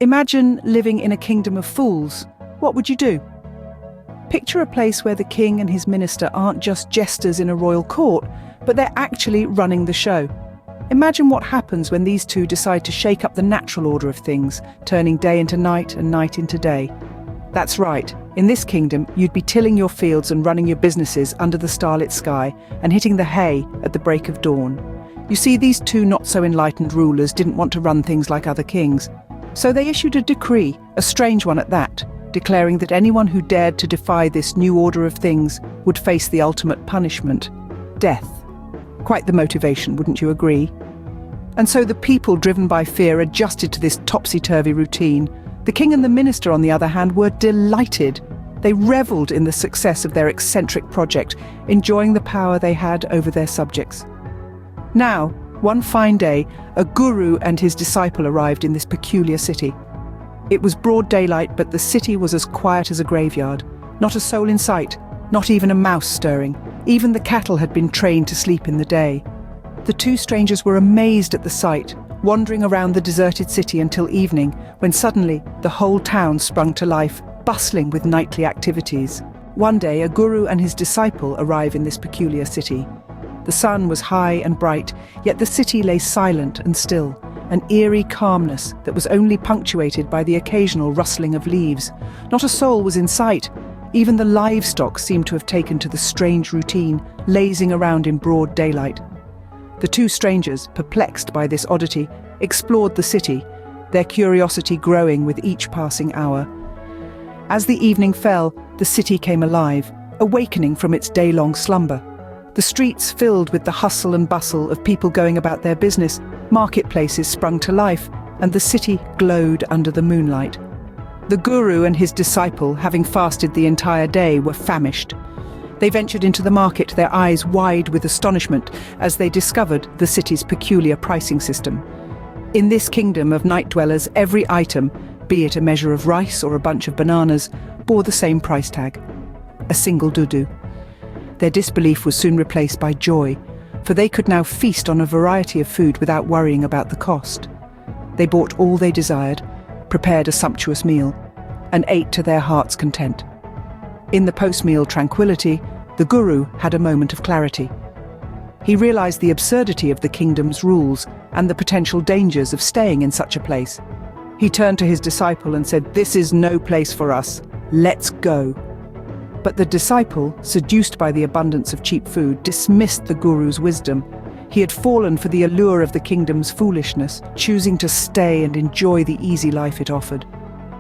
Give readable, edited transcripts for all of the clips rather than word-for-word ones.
Imagine living in a kingdom of fools. What would you do? Picture a place where the king and his minister aren't just jesters in a royal court, but they're actually running the show. Imagine what happens when these two decide to shake up the natural order of things, turning day into night and night into day. That's right, in this kingdom, you'd be tilling your fields and running your businesses under the starlit sky and hitting the hay at the break of dawn. You see, these two not-so-enlightened rulers didn't want to run things like other kings. So they issued a decree, a strange one at that, declaring that anyone who dared to defy this new order of things would face the ultimate punishment, death. Quite the motivation, wouldn't you agree? And so the people, driven by fear, adjusted to this topsy-turvy routine. The king and the minister, on the other hand, were delighted. They revelled in the success of their eccentric project, enjoying the power they had over their subjects. Now, one fine day, a guru and his disciple arrived in this peculiar city. It was broad daylight, but the city was as quiet as a graveyard. Not a soul in sight, not even a mouse stirring. Even the cattle had been trained to sleep in the day. The two strangers were amazed at the sight, wandering around the deserted city until evening, when suddenly the whole town sprung to life, bustling with nightly activities. One day, a guru and his disciple arrive in this peculiar city. The sun was high and bright, yet the city lay silent and still, an eerie calmness that was only punctuated by the occasional rustling of leaves. Not a soul was in sight. Even the livestock seemed to have taken to the strange routine, lazing around in broad daylight. The two strangers, perplexed by this oddity, explored the city, their curiosity growing with each passing hour. As the evening fell, the city came alive, awakening from its day-long slumber. The streets filled with the hustle and bustle of people going about their business, marketplaces sprung to life, and the city glowed under the moonlight. The guru and his disciple, having fasted the entire day, were famished. They ventured into the market, their eyes wide with astonishment as they discovered the city's peculiar pricing system. In this kingdom of night dwellers, every item, be it a measure of rice or a bunch of bananas, bore the same price tag: a single dudu. Their disbelief was soon replaced by joy, for they could now feast on a variety of food without worrying about the cost. They bought all they desired, prepared a sumptuous meal, and ate to their heart's content. In the post-meal tranquility, the guru had a moment of clarity. He realized the absurdity of the kingdom's rules and the potential dangers of staying in such a place. He turned to his disciple and said, "This is no place for us. Let's go." But the disciple, seduced by the abundance of cheap food, dismissed the guru's wisdom. He had fallen for the allure of the kingdom's foolishness, choosing to stay and enjoy the easy life it offered.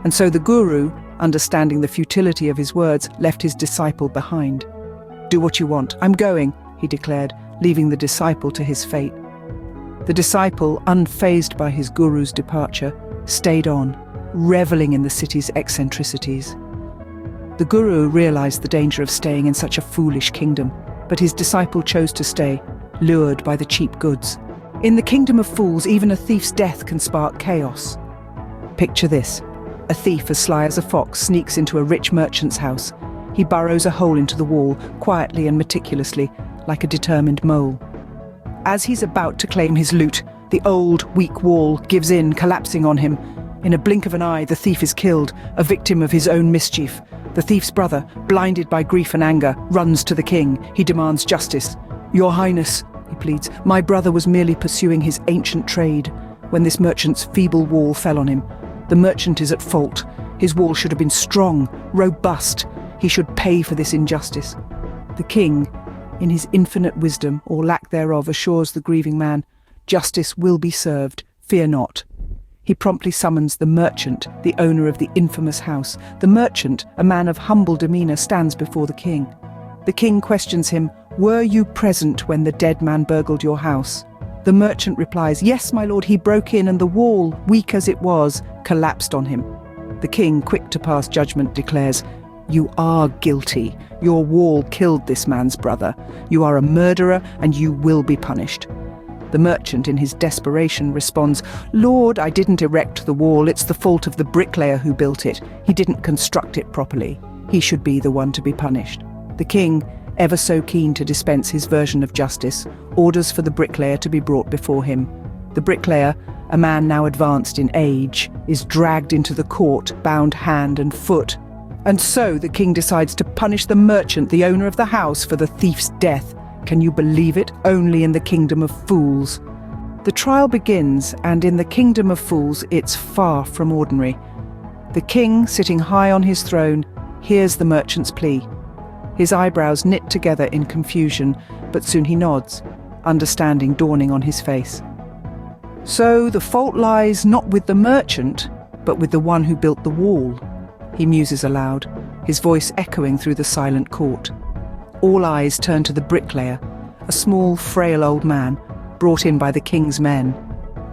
And so the guru, understanding the futility of his words, left his disciple behind. "Do what you want. I'm going," he declared, leaving the disciple to his fate. The disciple, unfazed by his guru's departure, stayed on, reveling in the city's eccentricities. The guru realized the danger of staying in such a foolish kingdom, but his disciple chose to stay, lured by the cheap goods. In the kingdom of fools, even a thief's death can spark chaos. Picture this. A thief as sly as a fox sneaks into a rich merchant's house. He burrows a hole into the wall, quietly and meticulously, like a determined mole. As he's about to claim his loot, the old, weak wall gives in, collapsing on him. In a blink of an eye, the thief is killed, a victim of his own mischief. The thief's brother, blinded by grief and anger, runs to the king. He demands justice. "Your Highness," he pleads, "my brother was merely pursuing his ancient trade when this merchant's feeble wall fell on him. The merchant is at fault. His wall should have been strong, robust. He should pay for this injustice." The king, in his infinite wisdom, or lack thereof, assures the grieving man, "Justice will be served, fear not." He promptly summons the merchant, the owner of the infamous house. The merchant, a man of humble demeanor, stands before the king. The king questions him, "Were you present when the dead man burgled your house?" The merchant replies, "Yes, my lord, he broke in and the wall, weak as it was, collapsed on him." The king, quick to pass judgment, declares, "You are guilty. Your wall killed this man's brother. You are a murderer and you will be punished." The merchant, in his desperation, responds, "Lord, I didn't erect the wall. It's the fault of the bricklayer who built it. He didn't construct it properly. He should be the one to be punished." The king, ever so keen to dispense his version of justice, orders for the bricklayer to be brought before him. The bricklayer, a man now advanced in age, is dragged into the court, bound hand and foot. And so the king decides to punish the merchant, the owner of the house, for the thief's death. Can you believe it? Only in the kingdom of fools. The trial begins, and in the kingdom of fools, it's far from ordinary. The king, sitting high on his throne, hears the merchant's plea. His eyebrows knit together in confusion, but soon he nods, understanding dawning on his face. So the fault lies not with the merchant, but with the one who built the wall. He muses aloud, his voice echoing through the silent court. All eyes turn to the bricklayer, a small, frail old man, brought in by the king's men.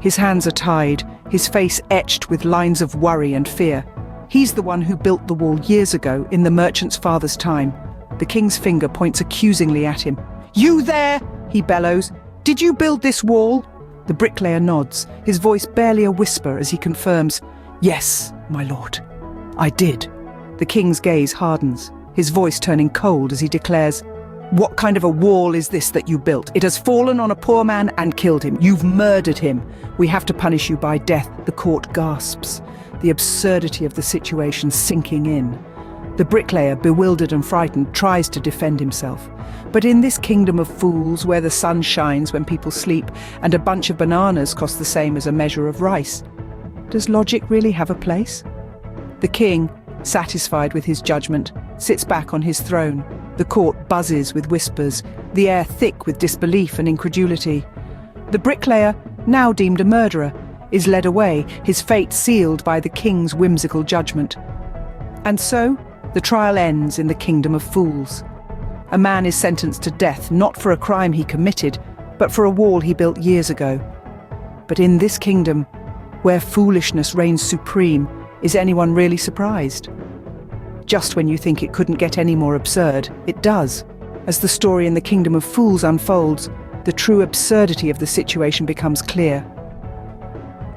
His hands are tied, his face etched with lines of worry and fear. He's the one who built the wall years ago, in the merchant's father's time. The king's finger points accusingly at him. "You there!" he bellows. "Did you build this wall?" The bricklayer nods, his voice barely a whisper as he confirms, "Yes, my lord, I did." The king's gaze hardens, his voice turning cold as he declares, "What kind of a wall is this that you built? It has fallen on a poor man and killed him. You've murdered him. We have to punish you by death." The court gasps, the absurdity of the situation sinking in. The bricklayer, bewildered and frightened, tries to defend himself. But in this kingdom of fools, where the sun shines when people sleep and a bunch of bananas costs the same as a measure of rice, does logic really have a place? The king, satisfied with his judgment, sits back on his throne. The court buzzes with whispers, the air thick with disbelief and incredulity. The bricklayer, now deemed a murderer, is led away, his fate sealed by the king's whimsical judgment. And so, the trial ends in the kingdom of fools. A man is sentenced to death, not for a crime he committed, but for a wall he built years ago. But in this kingdom, where foolishness reigns supreme, is anyone really surprised? Just when you think it couldn't get any more absurd, it does. As the story in the kingdom of fools unfolds, the true absurdity of the situation becomes clear.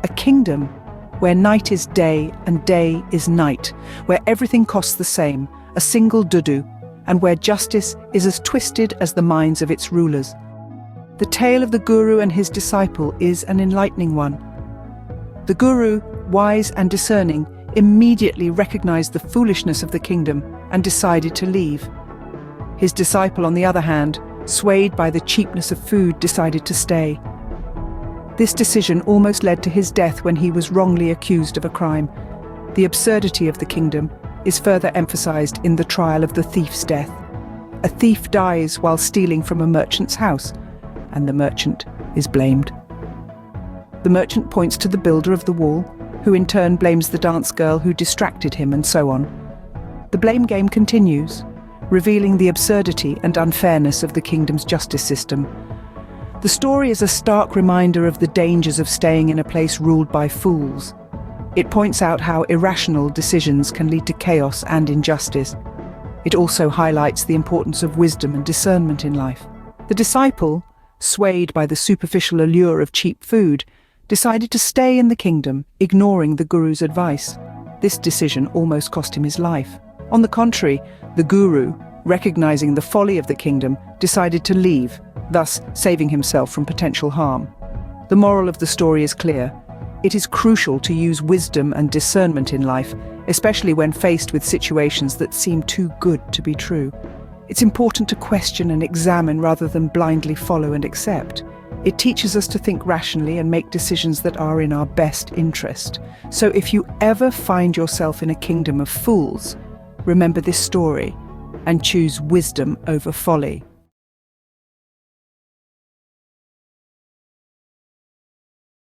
A kingdom where night is day and day is night, where everything costs the same, a single dudu, and where justice is as twisted as the minds of its rulers. The tale of the guru and his disciple is an enlightening one. The guru, wise and discerning, immediately recognized the foolishness of the kingdom and decided to leave. His disciple, on the other hand, swayed by the cheapness of food, decided to stay. This decision almost led to his death when he was wrongly accused of a crime. The absurdity of the kingdom is further emphasized in the trial of the thief's death. A thief dies while stealing from a merchant's house, and the merchant is blamed. The merchant points to the builder of the wall, who in turn blames the dance girl who distracted him, and so on. The blame game continues, revealing the absurdity and unfairness of the kingdom's justice system. The story is a stark reminder of the dangers of staying in a place ruled by fools. It points out how irrational decisions can lead to chaos and injustice. It also highlights the importance of wisdom and discernment in life. The disciple, swayed by the superficial allure of cheap food, decided to stay in the kingdom, ignoring the guru's advice. This decision almost cost him his life. On the contrary, the guru, recognizing the folly of the kingdom, decided to leave, thus saving himself from potential harm. The moral of the story is clear. It is crucial to use wisdom and discernment in life, especially when faced with situations that seem too good to be true. It's important to question and examine rather than blindly follow and accept. It teaches us to think rationally and make decisions that are in our best interest. So if you ever find yourself in a kingdom of fools, remember this story and choose wisdom over folly.